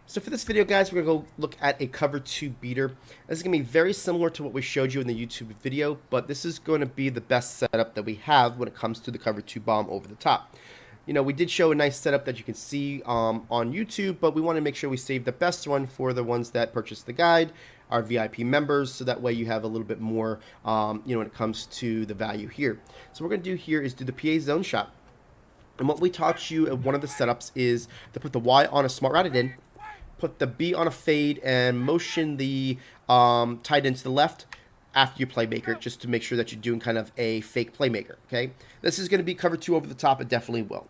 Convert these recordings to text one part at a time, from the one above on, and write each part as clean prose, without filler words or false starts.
So for this video, guys, we're going to go look at a cover 2 beater. This is going to be very similar to what we showed you in the YouTube video, but this is going to be the best setup that we have when it comes to the cover 2 bomb over the top. You know, we did show a nice setup that you can see on YouTube, but we want to make sure we save the best one for the ones that purchase the guide, our VIP members, so that way you have a little bit more, when it comes to the value here. So what we're going to do here is do the PA zone shot. And what we taught you at one of the setups is to put the Y on a smart routed in, put the B on a fade, and motion the tight end to the left after you playmaker, just to make sure that you're doing kind of a fake playmaker, okay? This is going to be cover 2 over the top. It definitely will.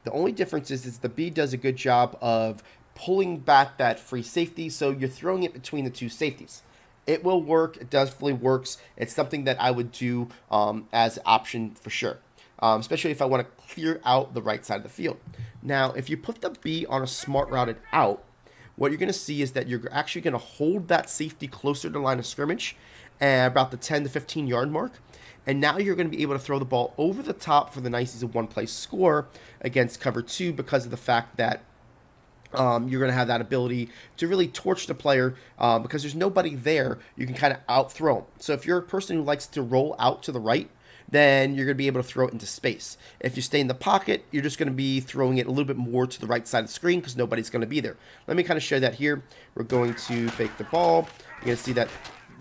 The only difference is the B does a good job of pulling back that free safety, so you're throwing it between the two safeties. It will work. It definitely works. It's something that I would do as an option for sure. Especially if I want to clear out the right side of the field. Now, if you put the B on a smart routed out, what you're going to see is that you're actually going to hold that safety closer to the line of scrimmage at about the 10 to 15 yard mark. And now you're going to be able to throw the ball over the top for the nice easy one-play score against cover 2 because of the fact that you're going to have that ability to really torch the player because there's nobody there. You can kind of out-throw them. So if you're a person who likes to roll out to the right, then you're going to be able to throw it into space. If you stay in the pocket, you're just going to be throwing it a little bit more to the right side of the screen because nobody's going to be there. Let me kind of show that here. We're going to fake the ball. You're going to see that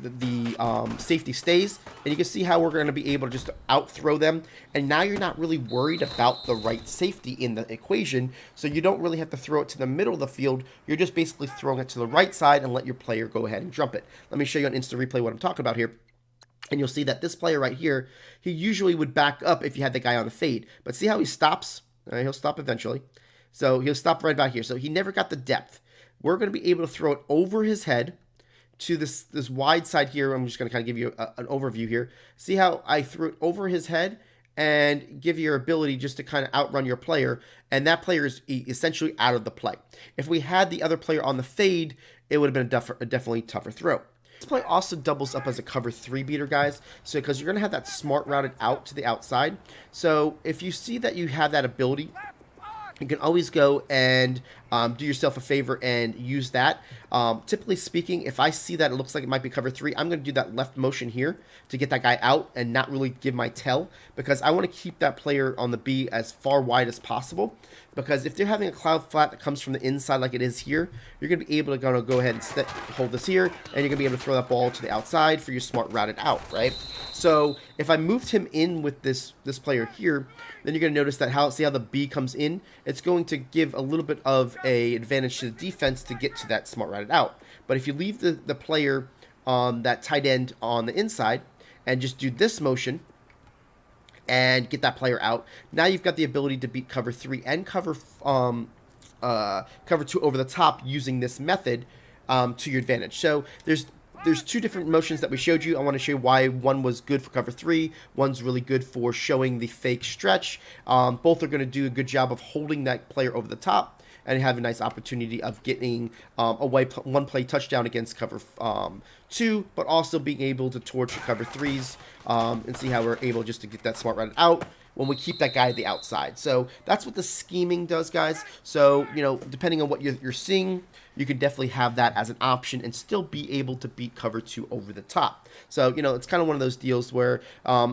the safety stays, and you can see how we're going to be able to just out-throw them. And now you're not really worried about the right safety in the equation, so you don't really have to throw it to the middle of the field. You're just basically throwing it to the right side and let your player go ahead and jump it. Let me show you on instant replay what I'm talking about here. And you'll see that this player right here, he usually would back up if you had the guy on the fade. But see how he stops? He'll stop eventually. So he'll stop right about here. So he never got the depth. We're going to be able to throw it over his head to this wide side here. I'm just going to kind of give you an overview here. See how I threw it over his head and give you your ability just to kind of outrun your player. And that player is essentially out of the play. If we had the other player on the fade, it would have been a definitely tougher throw. This play also doubles up as a cover 3 beater, guys. So because you're going to have that smart routed out to the outside. So if you see that you have that ability, you can always go and do yourself a favor and use that. Typically speaking, if I see that it looks like it might be cover 3, I'm going to do that left motion here to get that guy out and not really give my tell, because I want to keep that player on the B as far wide as possible. Because if they're having a cloud flat that comes from the inside like it is here, you're going to be able to go ahead and hold this here, and you're going to be able to throw that ball to the outside for your smart routed out, right? So if I moved him in with this player here, then you're going to notice that see how the B comes in? It's going to give a little bit of a advantage to the defense to get to that smart routed out. But if you leave the player on that tight end on the inside and just do this motion and get that player out, now you've got the ability to beat cover 3 and cover 2 over the top using this method to your advantage. So there's 2 different motions that we showed you. I want to show you why one was good for cover 3. One's really good for showing the fake stretch. Both are going to do a good job of holding that player over the top and have a nice opportunity of getting a one-play touchdown against cover 2, but also being able to torch cover 3s and see how we're able just to get that smart routed out when we keep that guy at the outside. So that's what the scheming does, guys. So, depending on what you're seeing, you can definitely have that as an option and still be able to beat cover 2 over the top. So, it's kind of one of those deals where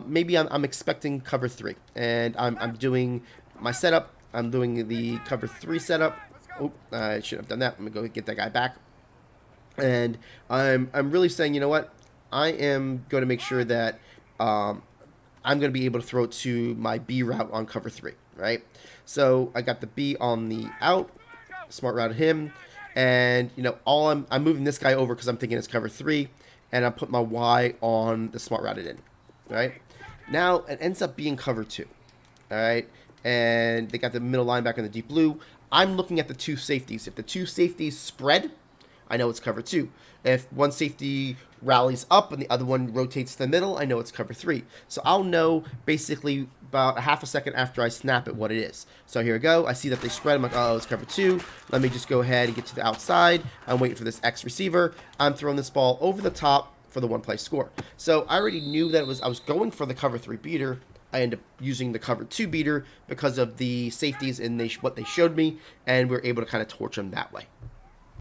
maybe I'm expecting cover 3, and I'm doing my setup. I'm doing the cover 3 setup. Oh, I shouldn't have done that. Let me go get that guy back. And I'm really saying, you know what? I am going to make sure that I'm going to be able to throw it to my B route on cover 3, right? So I got the B on the out, smart route him, and I'm moving this guy over because I'm thinking it's cover 3, and I put my Y on the smart routed in, right? Now it ends up being cover 2, all right? And they got the middle linebacker in the deep blue. I'm looking at the 2 safeties. If the 2 safeties spread, I know it's cover 2. If one safety rallies up and the other one rotates to the middle, I know it's cover 3. So I'll know basically about a half a second after I snap it what it is. So here we go. I see that they spread. I'm like, oh, it's cover 2. Let me just go ahead and get to the outside. I'm waiting for this X receiver. I'm throwing this ball over the top for the one-play score. So I already knew that I was going for the cover 3 beater. I end up using the cover 2 beater because of the safeties and what they showed me, and we are able to kind of torch them that way.